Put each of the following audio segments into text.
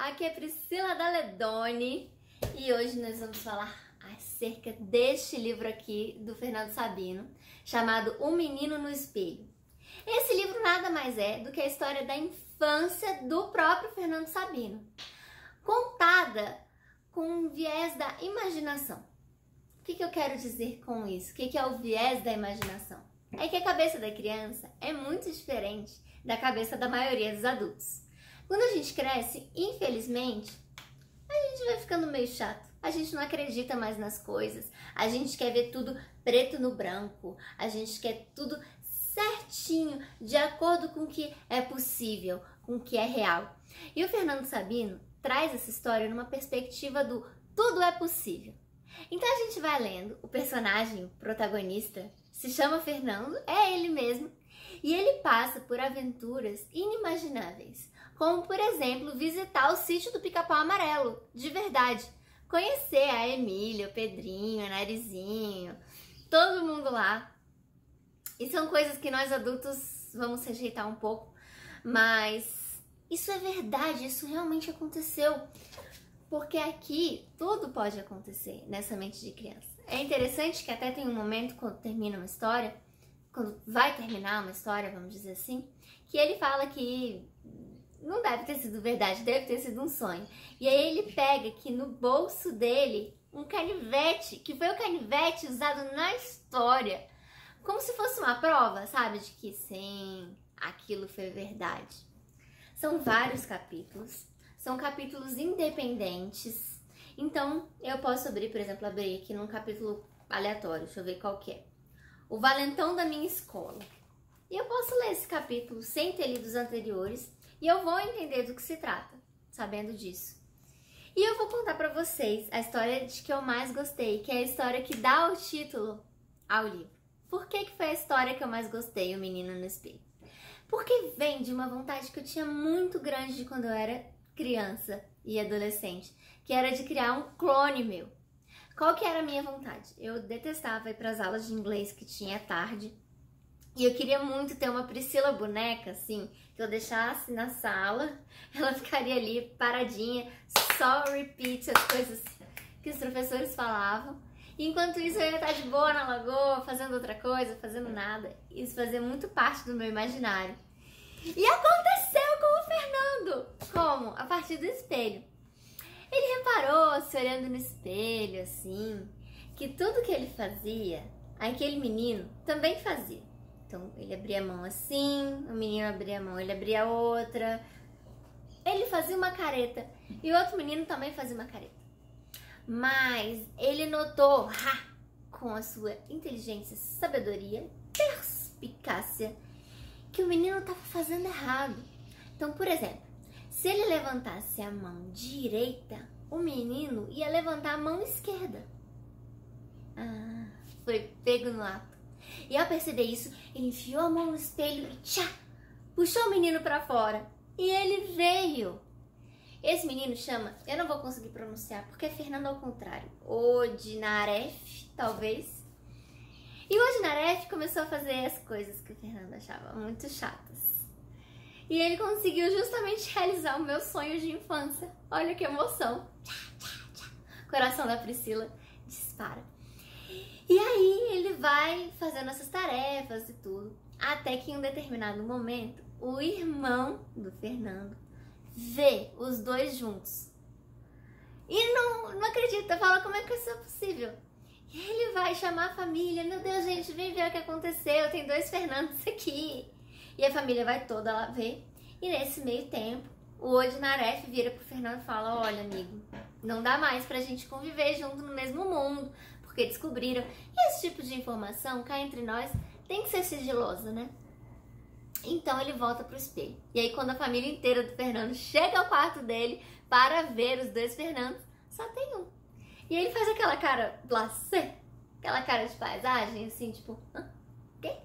aqui é Priscila Daledoni e hoje nós vamos falar acerca deste livro aqui do Fernando Sabino, chamado O Menino no Espelho. Esse livro nada mais é do que a história da infância do próprio Fernando Sabino, contada com um viés da imaginação. O que eu quero dizer com isso? O que é o viés da imaginação? É que a cabeça da criança é muito diferente da cabeça da maioria dos adultos. Quando a gente cresce, infelizmente, a gente vai ficando meio chato. A gente não acredita mais nas coisas. A gente quer ver tudo preto no branco. A gente quer tudo certinho, de acordo com o que é possível, com o que é real. E o Fernando Sabino traz essa história numa perspectiva do tudo é possível. Então a gente vai lendo, o personagem, o protagonista, se chama Fernando, é ele mesmo, e ele passa por aventuras inimagináveis, como por exemplo visitar o sítio do Pica-Pau Amarelo, de verdade, conhecer a Emília, o Pedrinho, a Narizinho, todo mundo lá. E são coisas que nós adultos vamos rejeitar um pouco, mas isso é verdade, isso realmente aconteceu. Porque aqui tudo pode acontecer nessa mente de criança. É interessante que até tem um momento quando termina uma história, quando vai terminar uma história, vamos dizer assim, que ele fala que não deve ter sido verdade, deve ter sido um sonho. E aí ele pega aqui no bolso dele um canivete, que foi o canivete usado na história, como se fosse uma prova, sabe, de que sim, aquilo foi verdade. São vários capítulos. São capítulos independentes, então eu posso abrir, por exemplo, abrir aqui num capítulo aleatório, deixa eu ver qual que é. O Valentão da Minha Escola. E eu posso ler esse capítulo sem ter lido os anteriores e eu vou entender do que se trata, sabendo disso. E eu vou contar pra vocês a história de que eu mais gostei, que é a história que dá o título ao livro. Por que foi a história que eu mais gostei, O Menino no Espelho? Porque vem de uma vontade que eu tinha muito grande de quando eu era criança e adolescente, que era de criar um clone meu. Qual que era a minha vontade? Eu detestava ir para as aulas de inglês que tinha à tarde e eu queria muito ter uma Priscila boneca, assim, que eu deixasse na sala, ela ficaria ali paradinha, só repeat as coisas que os professores falavam. E enquanto isso eu ia estar de boa na lagoa, fazendo outra coisa, fazendo nada. Isso fazia muito parte do meu imaginário. E aconteceu com o Fernando! Como? A partir do espelho. Ele reparou, se olhando no espelho, assim, que tudo que ele fazia, aquele menino também fazia. Então, ele abria a mão assim, o menino abria a mão, ele abria a outra. Ele fazia uma careta e o outro menino também fazia uma careta. Mas ele notou, com a sua inteligência, sabedoria, perspicácia, que o menino estava fazendo errado. Então, por exemplo, se ele levantasse a mão direita, o menino ia levantar a mão esquerda. Foi pego no ato. E ao perceber isso, ele enfiou a mão no espelho e puxou o menino para fora. E ele veio. Esse menino chama, eu não vou conseguir pronunciar, porque é Fernando ao contrário, Odinaref, talvez. E o Odinaref começou a fazer as coisas que o Fernando achava muito chatas. E ele conseguiu justamente realizar o meu sonho de infância. Olha que emoção. Coração da Priscila dispara. E aí ele vai fazendo essas tarefas e tudo. Até que em um determinado momento, o irmão do Fernando vê os dois juntos. E não acredita, fala como é que isso é possível. E ele vai chamar a família, meu Deus, gente, vem ver o que aconteceu, tem dois Fernandos aqui. E a família vai toda lá ver. E nesse meio tempo, o Odinaref vira pro Fernando e fala, olha amigo, não dá mais pra gente conviver junto no mesmo mundo, porque descobriram. E esse tipo de informação, cá entre nós, tem que ser sigilosa, né? Então ele volta pro espelho. E aí quando a família inteira do Fernando chega ao quarto dele para ver os dois Fernandos, só tem um. E aí ele faz aquela cara blasé, aquela cara de paisagem, assim, tipo, quê?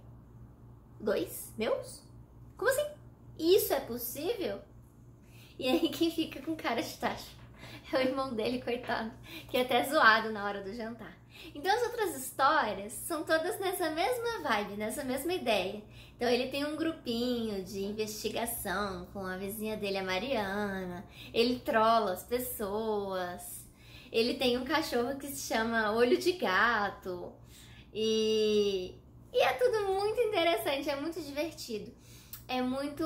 Dois meus? Como assim? Isso é possível? E aí quem fica com cara de tacho É o irmão dele, coitado, que é até zoado na hora do jantar. Então as outras histórias são todas nessa mesma vibe, nessa mesma ideia. Então ele tem um grupinho de investigação com a vizinha dele, a Mariana. Ele trola as pessoas. Ele tem um cachorro que se chama Olho de Gato. E é tudo muito interessante, é muito divertido. É muito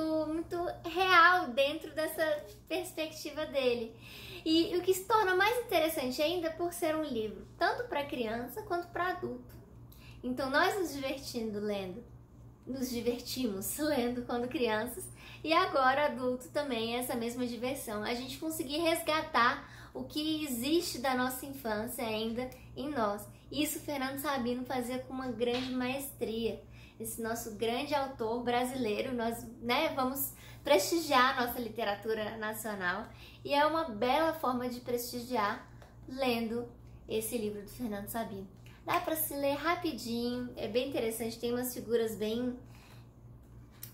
real dentro dessa perspectiva dele. E o que se torna mais interessante ainda por ser um livro, tanto para criança quanto para adulto. Então nós nos divertimos lendo quando crianças, e agora adulto também essa mesma diversão. A gente conseguir resgatar o que existe da nossa infância ainda em nós. Isso Fernando Sabino fazia com uma grande maestria. Esse nosso grande autor brasileiro, nós vamos prestigiar a nossa literatura nacional, e é uma bela forma de prestigiar lendo esse livro do Fernando Sabino. Dá para se ler rapidinho, é bem interessante, tem umas figuras bem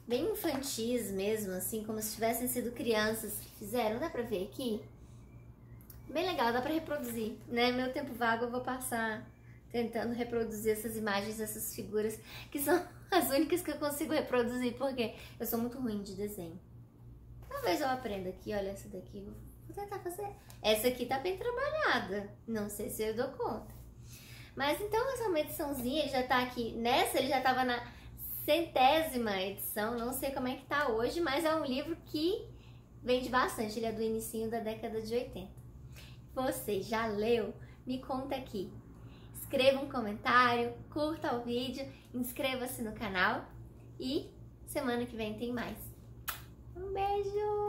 infantis mesmo, assim, como se tivessem sido crianças que fizeram. Dá para ver aqui? Bem legal, dá para reproduzir, né? Meu tempo vago eu vou passar tentando reproduzir essas imagens, essas figuras, que são as únicas que eu consigo reproduzir, porque eu sou muito ruim de desenho. Talvez eu aprenda aqui, olha essa daqui, vou tentar fazer. Essa aqui tá bem trabalhada, não sei se eu dou conta. Mas então essa é uma ediçãozinha, ele já tá aqui, nessa ele já tava na 100ª edição, não sei como é que tá hoje, mas é um livro que vende bastante, ele é do inicinho da década de 80. Você já leu? Me conta aqui. Escreva um comentário, curta o vídeo, inscreva-se no canal e semana que vem tem mais. Um beijo!